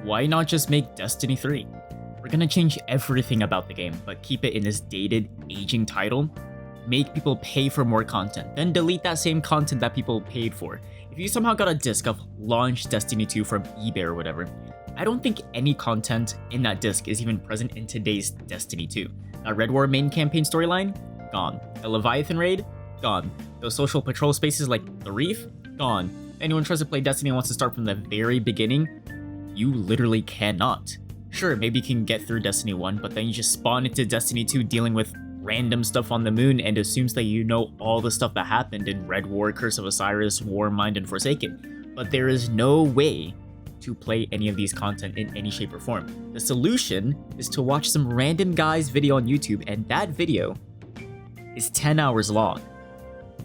why not just make Destiny 3? We're gonna change everything about the game, but keep it in this dated, aging title. Make people pay for more content, then delete that same content that people paid for. If you somehow got a disc of launch Destiny 2 from eBay or whatever, I don't think any content in that disc is even present in today's Destiny 2. That Red War main campaign storyline? Gone. The Leviathan raid? Gone. Those social patrol spaces like the Reef? Gone. Anyone tries to play Destiny and wants to start from the very beginning? You literally cannot. Sure, maybe you can get through Destiny 1, but then you just spawn into Destiny 2 dealing with random stuff on the moon and assumes that you know all the stuff that happened in Red War, Curse of Osiris, Warmind, and Forsaken. But there is no way to play any of these content in any shape or form. The solution is to watch some random guy's video on YouTube, and that video is 10 hours long.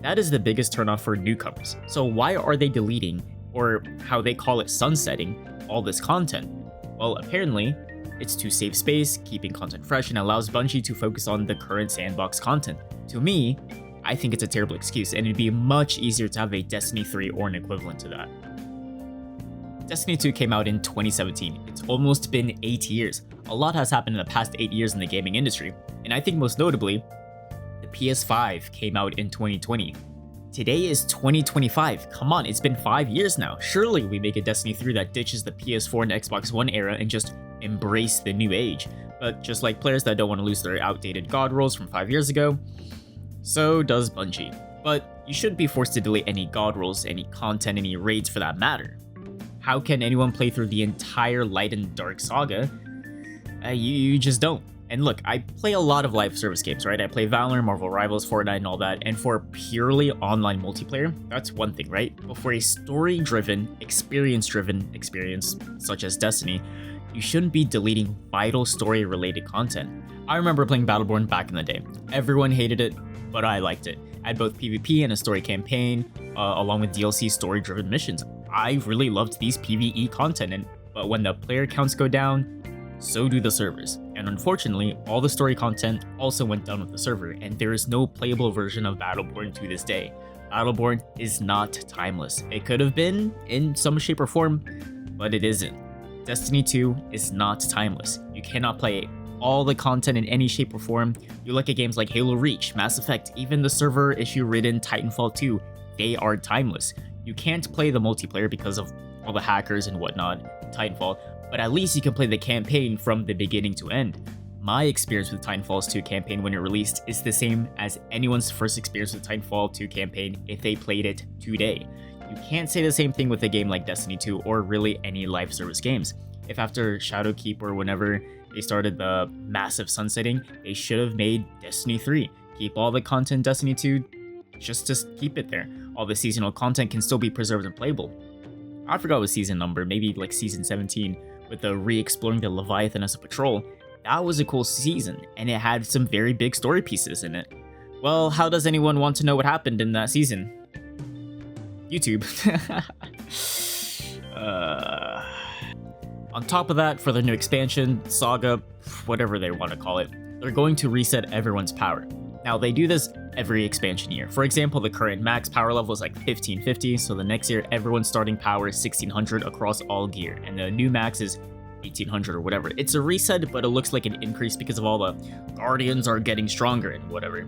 That is the biggest turnoff for newcomers. So why are they deleting, or how they call it sunsetting, all this content? Well, apparently, it's to save space, keeping content fresh, and allows Bungie to focus on the current sandbox content. To me, I think it's a terrible excuse, and it'd be much easier to have a Destiny 3 or an equivalent to that. Destiny 2 came out in 2017. It's almost been 8 years. A lot has happened in the past 8 years in the gaming industry, and I think most notably, the PS5 came out in 2020. Today is 2025. Come on, it's been 5 years now. Surely we make a Destiny 3 that ditches the PS4 and Xbox One era and just embrace the new age. But just like players that don't want to lose their outdated god rolls from 5 years ago, so does Bungie. But you shouldn't be forced to delete any god rolls, any content, any raids for that matter. How can anyone play through the entire Light and Dark saga? You just don't. And look, I play a lot of live service games, right? I play Valorant, Marvel Rivals, Fortnite, and all that. And for purely online multiplayer, that's one thing, right? But for a story-driven, experience-driven experience, such as Destiny, you shouldn't be deleting vital story-related content. I remember playing Battleborn back in the day. Everyone hated it, but I liked it. I had both PvP and a story campaign, along with DLC story-driven missions. I really loved these PvE content, but when the player counts go down, so do the servers. And unfortunately, all the story content also went down with the server, and there is no playable version of Battleborn to this day. Battleborn is not timeless. It could have been in some shape or form, but it isn't. Destiny 2 is not timeless. You cannot play all the content in any shape or form. You look at games like Halo Reach, Mass Effect, even the server issue-ridden Titanfall 2, they are timeless. You can't play the multiplayer because of all the hackers and whatnot in Titanfall, but at least you can play the campaign from the beginning to end. My experience with Titanfall's 2 campaign when it released is the same as anyone's first experience with Titanfall 2 campaign if they played it today. You can't say the same thing with a game like Destiny 2 or really any live service games. If after Shadowkeep or whenever they started the massive sunsetting, they should have made Destiny 3. Keep all the content in Destiny 2, just keep it there. All the seasonal content can still be preserved and playable. I forgot what season number, maybe like season 17, with the re-exploring the Leviathan as a patrol. That was a cool season, and it had some very big story pieces in it. Well, how does anyone want to know what happened in that season? YouTube. On top of that, for the new expansion, saga, whatever they want to call it, they're going to reset everyone's power. Now, they do this every expansion year. For example, the current max power level is like 1550, so the next year everyone's starting power is 1600 across all gear, and the new max is 1800 or whatever. It's a reset, but it looks like an increase because of all the guardians are getting stronger and whatever.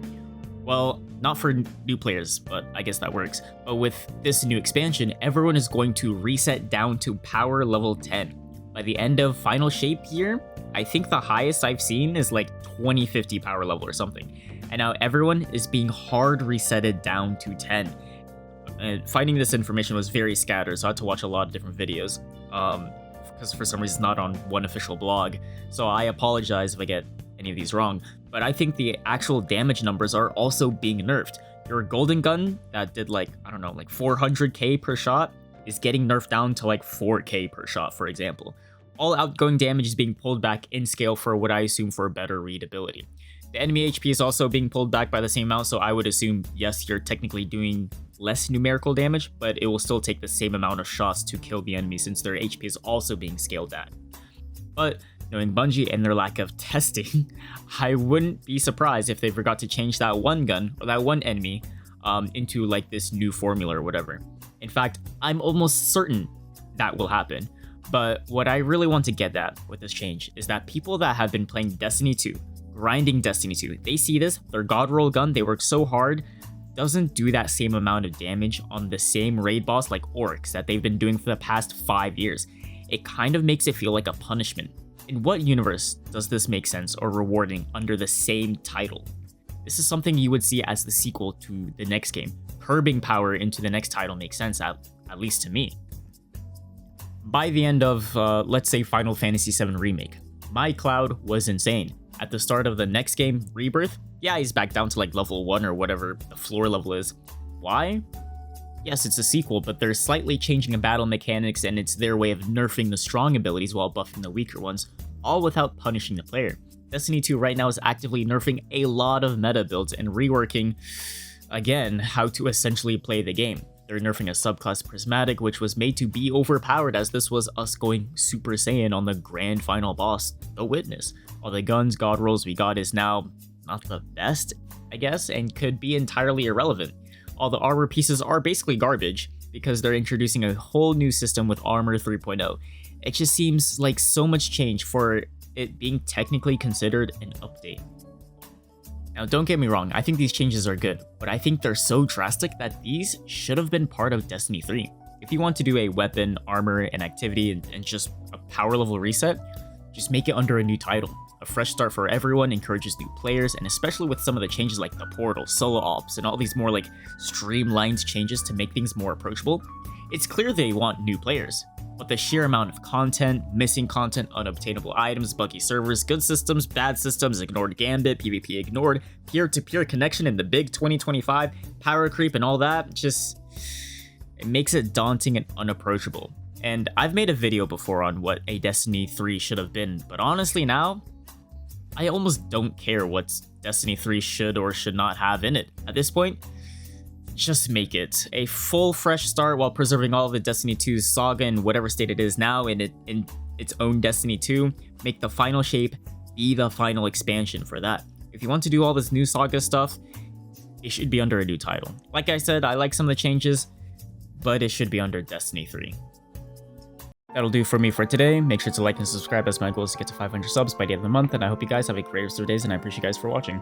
Well, not for new players, but I guess that works. But with this new expansion, everyone is going to reset down to power level 10. By the end of Final Shape year, I think the highest I've seen is like 2050 power level or something. And now everyone is being hard resetted down to 10. Finding this information was very scattered, so I had to watch a lot of different videos. Because for some reason it's not on one official blog. So I apologize if I get any of these wrong. But I think the actual damage numbers are also being nerfed. Your golden gun that did like 400k per shot is getting nerfed down to like 4k per shot, for example. All outgoing damage is being pulled back in scale for what I assume for better readability. The enemy HP is also being pulled back by the same amount, so I would assume, yes, you're technically doing less numerical damage, but it will still take the same amount of shots to kill the enemy since their HP is also being scaled at. But knowing Bungie and their lack of testing, I wouldn't be surprised if they forgot to change that one gun or that one enemy into like this new formula or whatever. In fact, I'm almost certain that will happen. But what I really want to get at with this change is that people that have been playing Destiny 2, grinding Destiny 2, they see this, their god roll gun, they work so hard, doesn't do that same amount of damage on the same raid boss like orcs that they've been doing for the past 5 years. It kind of makes it feel like a punishment. In what universe does this make sense or rewarding under the same title? This is something you would see as the sequel to the next game. Curbing power into the next title makes sense, at least to me. By the end of, let's say, Final Fantasy VII Remake, my Cloud was insane. At the start of the next game, Rebirth, yeah, he's back down to like level 1 or whatever the floor level is. Why? Yes, it's a sequel, but they're slightly changing the battle mechanics and it's their way of nerfing the strong abilities while buffing the weaker ones, all without punishing the player. Destiny 2 right now is actively nerfing a lot of meta builds and reworking, again, how to essentially play the game. They're nerfing a subclass Prismatic, which was made to be overpowered as this was us going Super Saiyan on the grand final boss, the Witness. All the guns, god rolls we got is now not the best, I guess, and could be entirely irrelevant. All the armor pieces are basically garbage because they're introducing a whole new system with Armor 3.0. It just seems like so much change for it being technically considered an update. Now, don't get me wrong, I think these changes are good, but I think they're so drastic that these should have been part of Destiny 3. If you want to do a weapon, armor, and activity and just a power level reset, just make it under a new title. A fresh start for everyone encourages new players, and especially with some of the changes like the portal, solo ops, and all these more like streamlined changes to make things more approachable, it's clear they want new players. But the sheer amount of content, missing content, unobtainable items, buggy servers, good systems, bad systems, ignored gambit, PvP ignored, peer-to-peer connection in the big 2025, power creep and all that, it makes it daunting and unapproachable. And I've made a video before on what a Destiny 3 should have been, but honestly now, I almost don't care what Destiny 3 should or should not have in it. At this point, just make it a full fresh start while preserving all of the Destiny 2's saga in whatever state it is now in its own Destiny 2. Make the final shape be the final expansion for that. If you want to do all this new saga stuff, it should be under a new title. Like I said, I like some of the changes, but it should be under Destiny 3. That'll do for me for today. Make sure to like and subscribe as my goal is to get to 500 subs by the end of the month, and I hope you guys have a great rest of your days, and I appreciate you guys for watching.